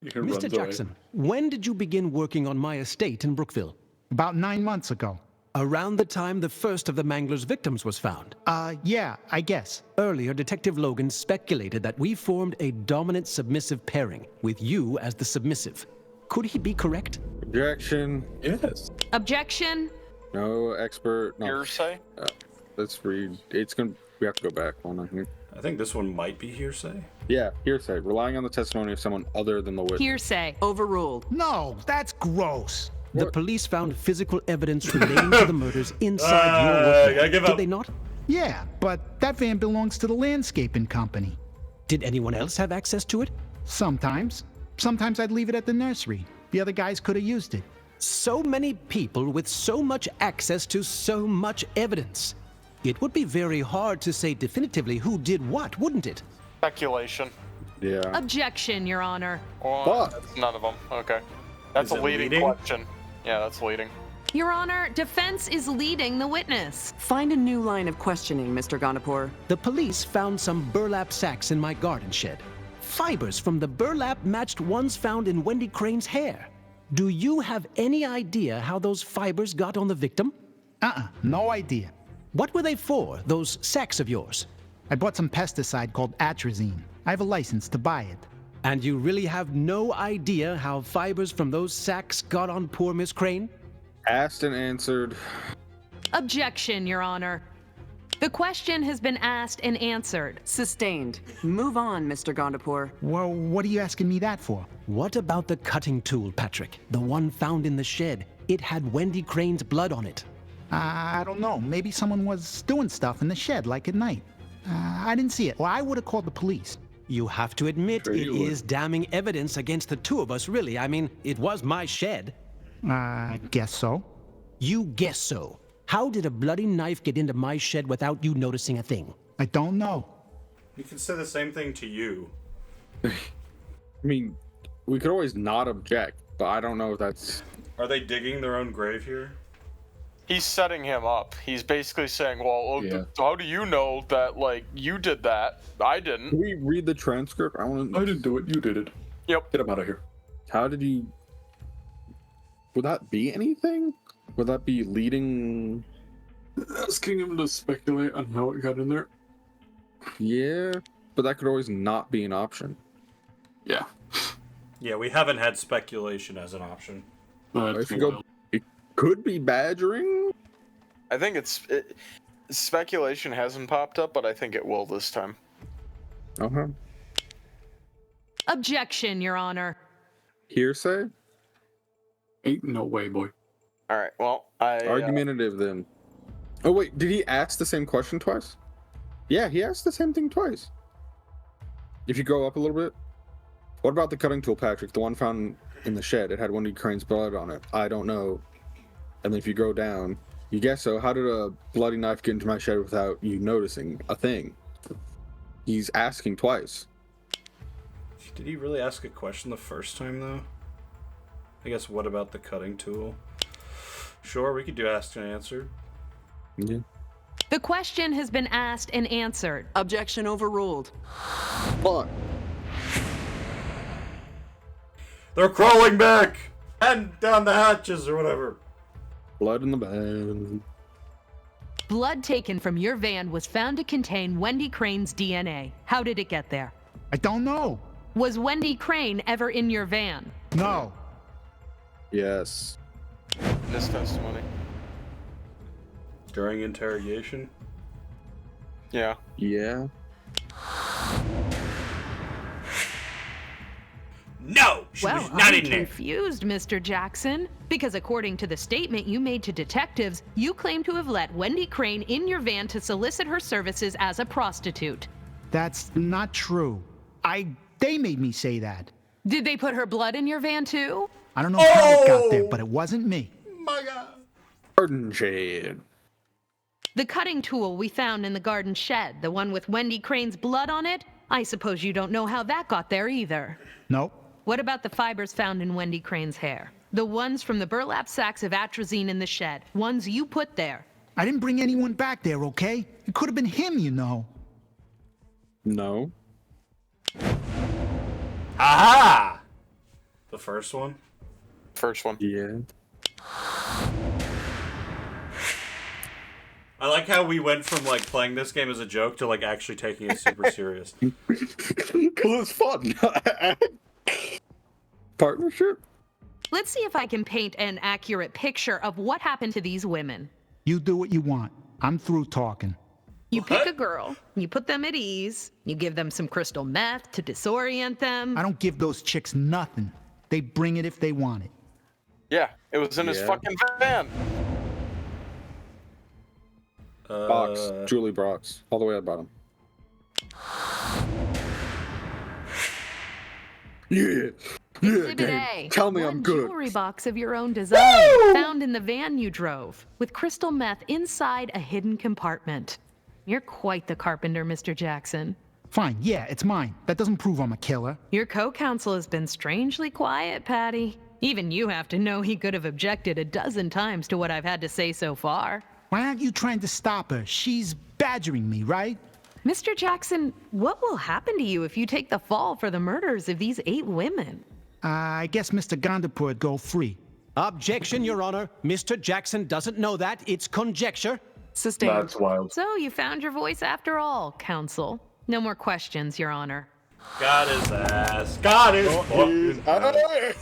Mr. Jackson, when did you begin working on my estate in Brookville? About 9 months ago. Around the time the first of the Mangler's victims was found. Yeah, I guess. Earlier, Detective Logan speculated that we formed a dominant-submissive pairing, with you as the submissive. Could he be correct? Objection. Yes. Objection. No expert. No. Hearsay? Let's read. We have to go back. Hold on here. I think this one might be hearsay. Yeah, hearsay. Relying on the testimony of someone other than the witness. Hearsay. Overruled. No, that's gross. The police found physical evidence relating to the murders inside your work. I give Did up. they not? Yeah, but that van belongs to the landscaping company. Did anyone else have access to it? Sometimes. Sometimes I'd leave it at the nursery. The other guys could have used it. So many people with so much access to so much evidence. It would be very hard to say definitively who did what, wouldn't it? Speculation. Yeah. Objection, Your Honor. Well, But- that's none of them. Okay. That's Is a it leading leading? question. Yeah, that's leading. Your Honor, defense is leading the witness. Find a new line of questioning, Mr. Gondapur. The police found some burlap sacks in my garden shed. Fibers from the burlap matched ones found in Wendy Crane's hair. Do you have any idea how those fibers got on the victim? No idea. What were they for, those sacks of yours? I bought some pesticide called atrazine. I have a license to buy it. And you really have no idea how fibers from those sacks got on poor Miss Crane? Asked and answered. Objection, Your Honor. The question has been asked and answered. Sustained. Move on, Mr. Gondapur. Well, what are you asking me that for? What about the cutting tool, Patrick? The one found in the shed. It had Wendy Crane's blood on it. I don't know. Maybe someone was doing stuff in the shed, like at night. I didn't see it, or I would have called the police. You have to admit Sure it you would. is damning evidence against the two of us, really. I mean, it was my shed. Guess so. You guess so. How did a bloody knife get into my shed without you noticing a thing? I don't know. You can say the same thing to you. I mean, we could always not object, but I don't know if that's. Are they digging their own grave here? He's setting him up. He's basically saying, well, Yeah. how do you know that, like, you did that? I didn't. Can we read the transcript? I want I to. didn't do it. You did it. Yep. Get him out of here. How did you? Would that be anything? Would that be leading? Asking him to speculate on how it got in there. Yeah, but that could always not be an option. Yeah. Yeah, we haven't had speculation as an option. If you go, it could be badgering. I think speculation hasn't popped up, but I think it will this time. Okay. Objection, Your Honor. Hearsay. Ain't no way, boy. All right. Well, Argumentative then. Oh wait, did he ask the same question twice? Yeah, he asked the same thing twice. If you go up a little bit. What about the cutting tool, Patrick? The one found in the shed. It had Wendy Crane's blood on it. I don't know. And then if you go down, you guess so. How did a bloody knife get into my shed without you noticing a thing? He's asking twice. Did he really ask a question the first time, though? I guess what about the cutting tool? Sure, we could do asked and answered. Yeah. The question has been asked and answered. Objection overruled. But They're crawling back! And down the hatches or whatever. blood in the bag. Blood taken from your van was found to contain Wendy Crane's DNA. How did it get there? I don't know. Was Wendy Crane ever in your van? No. Yes. This testimony. During interrogation? Yeah. Yeah. No! She Well, was not I'm in there! confused, Mr. Jackson. Because according to the statement you made to detectives, you claim to have let Wendy Crane in your van to solicit her services as a prostitute. That's not true. They made me say that. Did they put her blood in your van too? I don't know how it got there, but it wasn't me. My God! Garden shade. The cutting tool we found in the garden shed, the one with Wendy Crane's blood on it? I suppose you don't know how that got there either. Nope. What about the fibers found in Wendy Crane's hair? The ones from the burlap sacks of atrazine in the shed, ones you put there. I didn't bring anyone back there, okay? It could have been him, you know. No. Aha! The first one? First one. Yeah. I like how we went from like playing this game as a joke to like actually taking it super serious. Because it's fun. Partnership? Let's see if I can paint an accurate picture of what happened to these women. You do what you want. I'm through talking. You pick a girl, you put them at ease, you give them some crystal meth to disorient them. I don't give those chicks nothing. They bring it if they want it. Yeah, it was in his fucking van. Box. Julie Brox. All the way at the bottom. Yeah. Yeah, Exhibit gang. A. Tell me One I'm good. jewelry box of your own design, found in the van you drove, with crystal meth inside a hidden compartment. You're quite the carpenter, Mr. Jackson. Fine, yeah, it's mine. That doesn't prove I'm a killer. Your co-counsel has been strangely quiet, Patty. Even you have to know he could have objected a dozen times to what I've had to say so far. Why aren't you trying to stop her? She's badgering me, right? Mr. Jackson, what will happen to you if you take the fall for the murders of these 8 women? I guess Mr. Gondapur would go free. Objection, Your Honor. Mr. Jackson doesn't know that. It's conjecture. Sustained. That's wild. So you found your voice after all, counsel. No more questions, Your Honor. Got his ass. Got his fucking ass.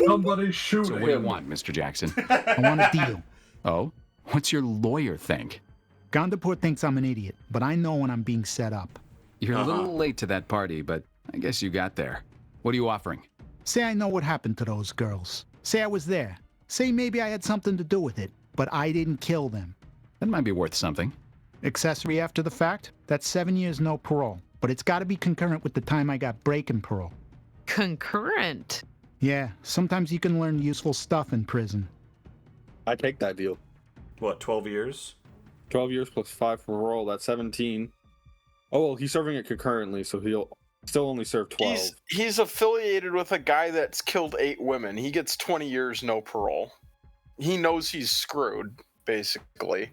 Somebody shoot So what do you him. want, Mr. Jackson? I want a deal. Oh? What's your lawyer think? Gondapur thinks I'm an idiot, but I know when I'm being set up. You're a little late to that party, but I guess you got there. What are you offering? Say I know what happened to those girls. Say I was there. Say maybe I had something to do with it, but I didn't kill them. That might be worth something. Accessory after the fact? That's 7 years no parole, but it's gotta be concurrent with the time I got breaking parole. Concurrent. Yeah, sometimes you can learn useful stuff in prison. I take that deal. What, 12 years? 12 years plus 5 for parole. That's 17. Oh, well, he's serving it concurrently, so he'll still only serve 12. He's affiliated with a guy that's killed 8 women. He gets 20 years no parole. He knows he's screwed, basically.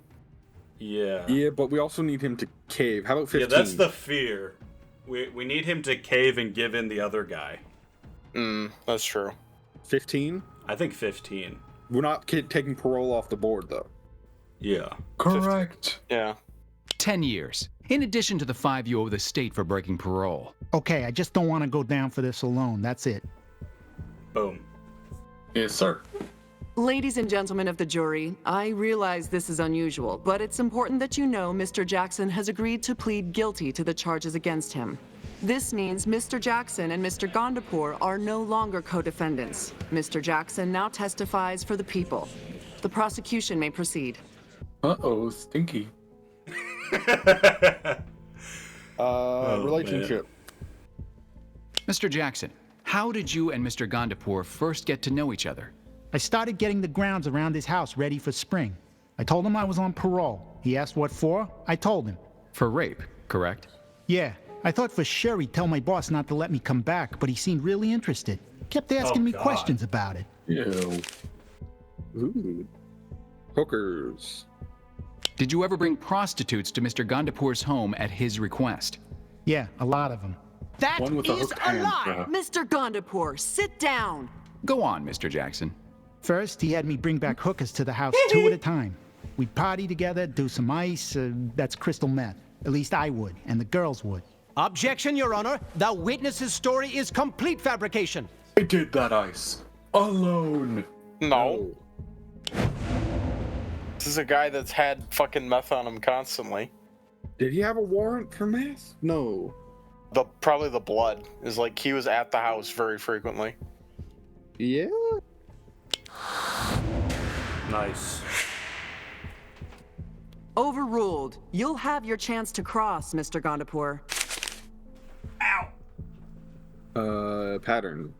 Yeah. Yeah, but we also need him to cave. How about 15? Yeah, that's the fear. We need him to cave and give in the other guy. That's true. 15? I think 15. We're not taking parole off the board, though. Yeah. Correct. Yeah. 10 years. In addition to the 5 you owe the state for breaking parole. Okay, I just don't want to go down for this alone, that's it. Boom. Yes, sir. Ladies and gentlemen of the jury, I realize this is unusual, but it's important that you know Mr. Jackson has agreed to plead guilty to the charges against him. This means Mr. Jackson and Mr. Gondapur are no longer co-defendants. Mr. Jackson now testifies for the people. The prosecution may proceed. Uh-oh, stinky. Relationship. Mr. Jackson, how did you and Mr. Gondapur first get to know each other? I started getting the grounds around his house ready for spring. I told him I was on parole. He asked what for. I told him. For rape, correct? Yeah, I thought for sure he'd tell my boss not to let me come back, but he seemed really interested. Kept asking me God. questions about it. Ew. Ooh. Hookers. Did you ever bring prostitutes to Mr. Gondapur's home at his request? Yeah, a lot of them. That One with a is hooked a hand, lie! yeah. Mr. Gondapur, sit down! Go on, Mr. Jackson. First, he had me bring back hookers to the house 2 at a time. We'd party together, do some ice, that's crystal meth. At least I would, and the girls would. Objection, Your Honor. The witness's story is complete fabrication. I did that ice. Alone. No. This is a guy that's had fucking meth on him constantly. Did he have a warrant for meth? No. Probably the blood is like he was at the house very frequently. Yeah? Nice. Overruled. You'll have your chance to cross, Mr. Gondapur. Pattern.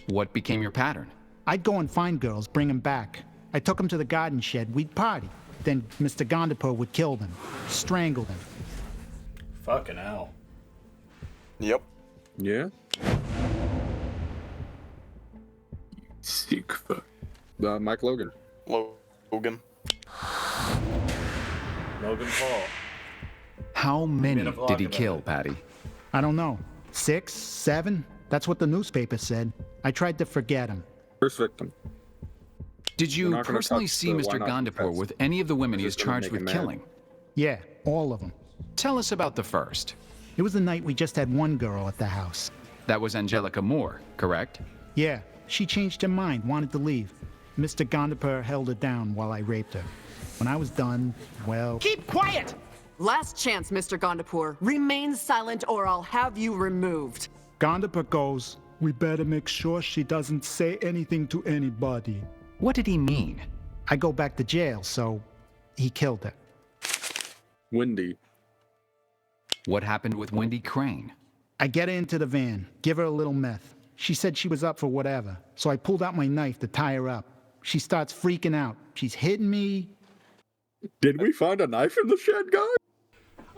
What became your pattern? I'd go and find girls, bring them back. I took them to the garden shed, we'd party. Then Mr. Gondapur would kill them, strangle them. Fucking hell. Yep. Yeah? Sick fuck. Mike Logan. Logan. Logan Paul. How many Been a did he vlog kill, about Patty? I don't know. 6, 7? That's what the newspaper said. I tried to forget him. First victim. Did We're you not gonna personally touch see the Mr. why not Gondapur defense. with any of the women he This is is gonna charged make with him mad. killing? Yeah, all of them. Tell us about the first. It was the night we just had one girl at the house. That was Angelica Moore, correct? Yeah, she changed her mind, wanted to leave. Mr. Gondapur held her down while I raped her. When I was done, well... Keep quiet! Last chance, Mr. Gondapur. Remain silent or I'll have you removed. Gondapur goes, we better make sure she doesn't say anything to anybody. What did he mean? I go back to jail, so he killed her. Wendy. What happened with Wendy Crane? I get her into the van, give her a little meth. She said she was up for whatever, so I pulled out my knife to tie her up. She starts freaking out. She's hitting me. Did we find a knife in the shed, guys?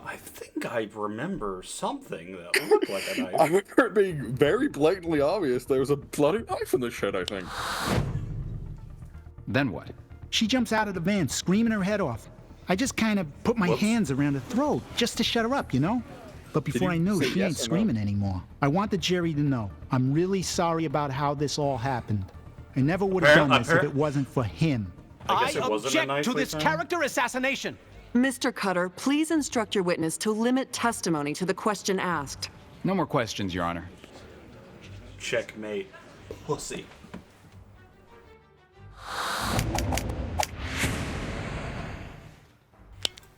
I think I remember something that looked like a I knife. remember it being very blatantly obvious there was a bloody knife in the shed, I think. Then what? She jumps out of the van, screaming her head off. I just kind of put my Whoops. hands around her throat, just to shut her up, you know? But before I you knew, say she yes ain't or no? screaming anymore. I want the jury to know, I'm really sorry about how this all happened. I never would have done this if it wasn't for him. I guess it wasn't a object knife to we this found. character assassination. Mr. Cutter, please instruct your witness to limit testimony to the question asked. No more questions, Your Honor. Checkmate. Pussy.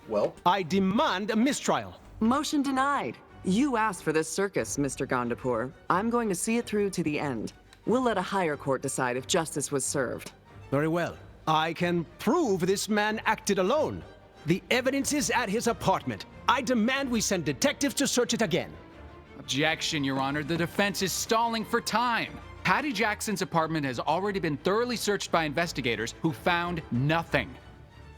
Well, I demand a mistrial. Motion denied. You asked for this circus, Mr. Gondapur. I'm going to see it through to the end. We'll let a higher court decide if justice was served. Very well. I can prove this man acted alone. The evidence is at his apartment. I demand we send detectives to search it again. Objection, Your Honor. The defense is stalling for time. Patty Jackson's apartment has already been thoroughly searched by investigators who found nothing.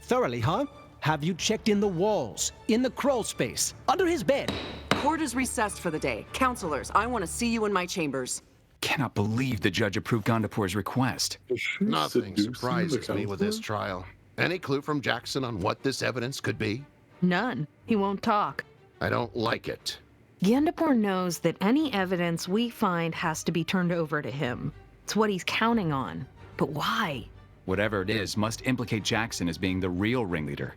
Thoroughly, huh? Have you checked in the walls, in the crawl space, under his bed? Court is recessed for the day. Counselors, I want to see you in my chambers. Cannot believe the judge approved Gondapur's request. Nothing surprises me with this trial. Any clue from Jackson on what this evidence could be? None. He won't talk. I don't like it. Gondapur knows that any evidence we find has to be turned over to him. It's what he's counting on. But why? Whatever it is must implicate Jackson as being the real ringleader.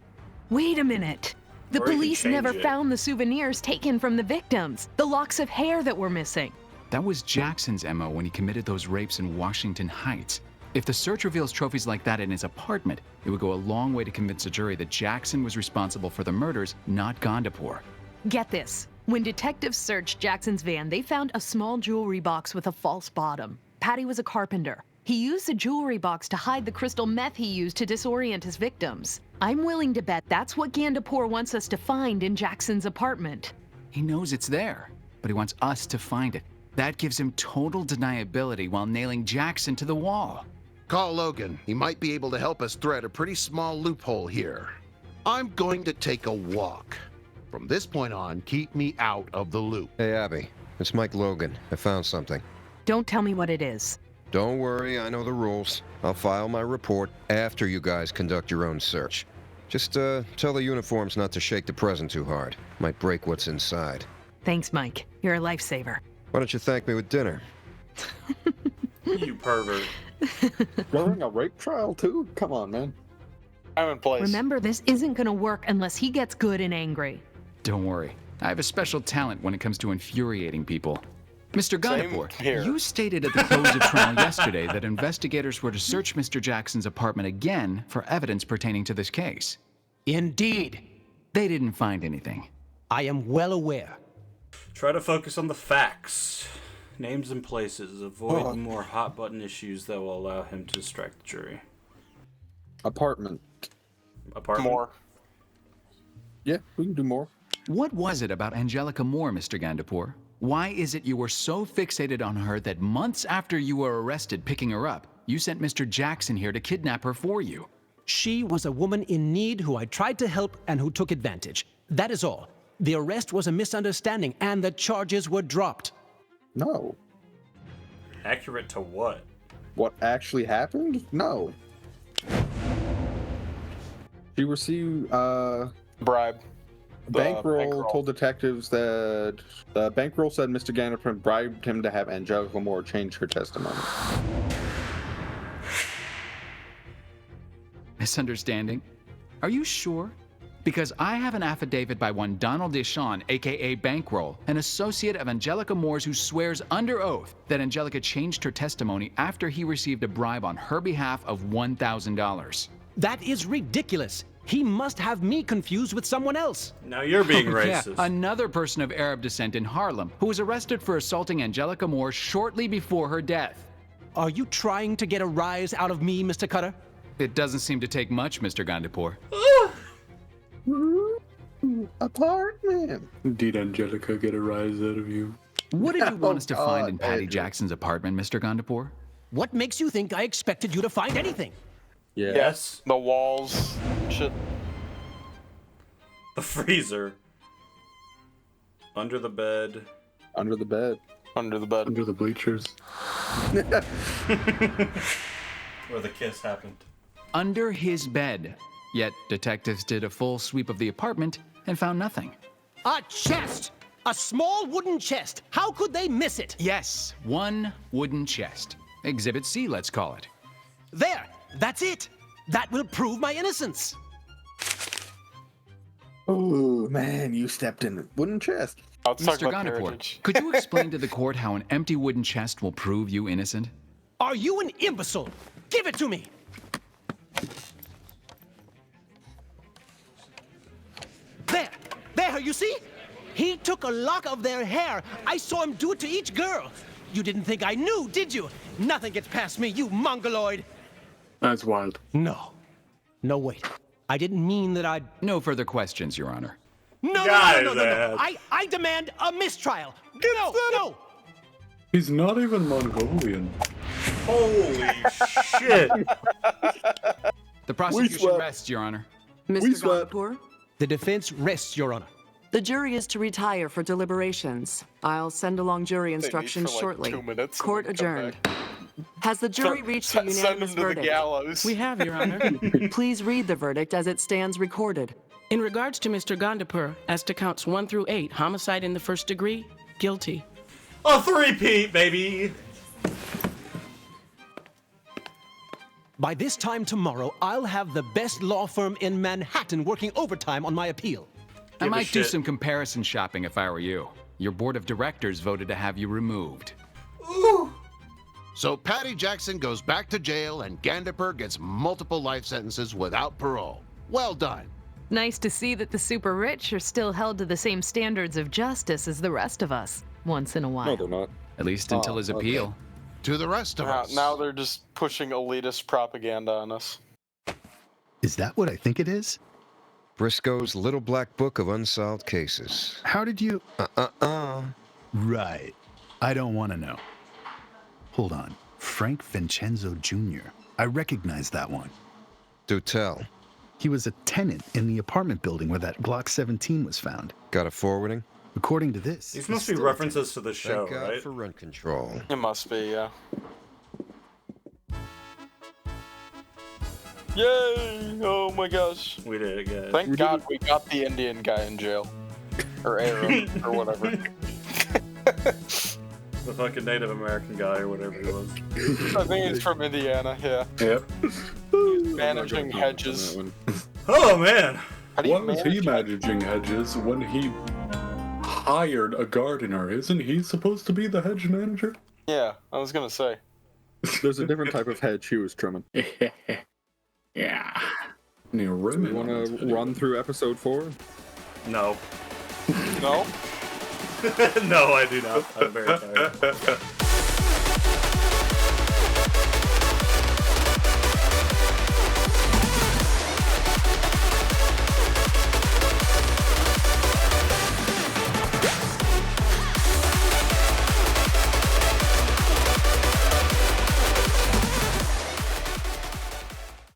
Wait a minute. The Or he can police change never it. found the souvenirs taken from the victims. The locks of hair that were missing. That was Jackson's MO when he committed those rapes in Washington Heights. If the search reveals trophies like that in his apartment, it would go a long way to convince a jury that Jackson was responsible for the murders, not Gondapur. Get this. When detectives searched Jackson's van, they found a small jewelry box with a false bottom. Patty was a carpenter. He used the jewelry box to hide the crystal meth he used to disorient his victims. I'm willing to bet that's what Gondapur wants us to find in Jackson's apartment. He knows it's there, but he wants us to find it. That gives him total deniability while nailing Jackson to the wall. Call Logan. He might be able to help us thread a pretty small loophole here. I'm going to take a walk. From this point on, keep me out of the loop. Hey, Abby. It's Mike Logan. I found something. Don't tell me what it is. Don't worry, I know the rules. I'll file my report after you guys conduct your own search. Just tell the uniforms not to shake the present too hard. Might break what's inside. Thanks, Mike. You're a lifesaver. Why don't you thank me with dinner? you pervert. During a rape trial, too? Come on, man. I'm in place. Remember, this isn't gonna work unless he gets good and angry. Don't worry. I have a special talent when it comes to infuriating people. Mr. Gondapur, here. you stated at the close of trial yesterday that investigators were to search Mr. Jackson's apartment again for evidence pertaining to this case. Indeed. They didn't find anything. I am well aware. Try to focus on the facts. Names and places. Avoid the more hot button issues that will allow him to distract the jury. Apartment. More. Yeah, we can do more. What was it about Angelica Moore, Mr. Gondapur? Why is it you were so fixated on her that months after you were arrested picking her up, you sent Mr. Jackson here to kidnap her for you? She was a woman in need who I tried to help and who took advantage. That is all. The arrest was a misunderstanding and the charges were dropped. No. Accurate to what? What actually happened? No. She received, Bribe. Bankroll told detectives that the bankroll said Mr. Gannett bribed him to have Angelica Moore change her testimony. Misunderstanding? Are you sure? Because I have an affidavit by one Donald Deschamps, aka Bankroll, an associate of Angelica Moore's who swears under oath that Angelica changed her testimony after he received a bribe on her behalf of $1,000. That is ridiculous. He must have me confused with someone else. Now you're being Yeah, racist. another person of Arab descent in Harlem who was arrested for assaulting Angelica Moore shortly before her death. Are you trying to get a rise out of me, Mr. Cutter? It doesn't seem to take much, Mr. Gandapour. Apartment. Did Angelica get a rise out of you? What did you want us to find in God, Patty Andrew. Jackson's apartment, Mr. Gandapour? What makes you think I expected you to find anything? Yeah. Yes, the walls, shit. The freezer. Under the bed. Under the bed. Under the bed. Under the bleachers. Where the kiss happened. Under his bed. Yet detectives did a full sweep of the apartment and found nothing. A chest! A small wooden chest! How could they miss it? Yes, one wooden chest. Exhibit C, let's call it. There! That's it! That will prove my innocence! Oh man, you stepped in the wooden chest. Let's talk Mr. about Gandapour, heritage. could you explain to the court how an empty wooden chest will prove you innocent? Are you an imbecile? Give it to me! There! There, you see? He took a lock of their hair. I saw him do it to each girl. You didn't think I knew, did you? Nothing gets past me, you mongoloid. That's wild. No. No, wait. I didn't mean that I'd... No further questions, Your Honor. No, Got no, no, no, his no, no. ass. I demand a mistrial. No, no. He's not even Mongolian. Holy shit. The prosecution swept. rests, Your Honor. Mr. swept. Gandapour, The defense rests, Your Honor. the jury is to retire for deliberations. I'll send along jury instructions for, like, shortly. 2 minutes and Court then come adjourned. Has the jury reached a Send him unanimous to the verdict? gallows. We have, Your Honor. Please read the verdict as it stands recorded. In regards to Mr. Gandapour, as to counts 1 through 8, homicide in the first degree, guilty. A three-peat, baby. By this time tomorrow, I'll have the best law firm in Manhattan working overtime on my appeal. I Give a might do shit. some comparison shopping if I were you. Your board of directors voted to have you removed. So Patty Jackson goes back to jail and Gandapour gets multiple life sentences without parole. Well done. Nice to see that the super rich are still held to the same standards of justice as the rest of us, once in a while. No, they're not. At least until his okay. appeal. To the rest of us. Now they're just pushing elitist propaganda on us. Is that what I think it is? Briscoe's Little Black Book of Unsolved Cases. How did you... Uh-uh-uh. Right. I don't want to know. Hold on. Frank Vincenzo Jr. I recognize that one. Do tell. He was a tenant in the apartment building where that Glock 17 was found. Got a forwarding? According to this... These he's must be still a references to the show, Thank God right? for rent control. It must be, yeah. Yay! Oh my gosh. We did it, guys. Thank God we got the Indian guy in jail. Or Arab, or whatever. The fucking Native American guy or whatever he was. I think he's from Indiana, yeah. Yep. Managing hedges. Oh, man. How do you When was he manage managing hedges? When he hired a gardener, isn't he supposed to be the hedge manager? Yeah, I was gonna say. There's a different type of hedge he was trimming. Yeah. You You want to run through episode 4? No. No? No, I do not. I'm very tired.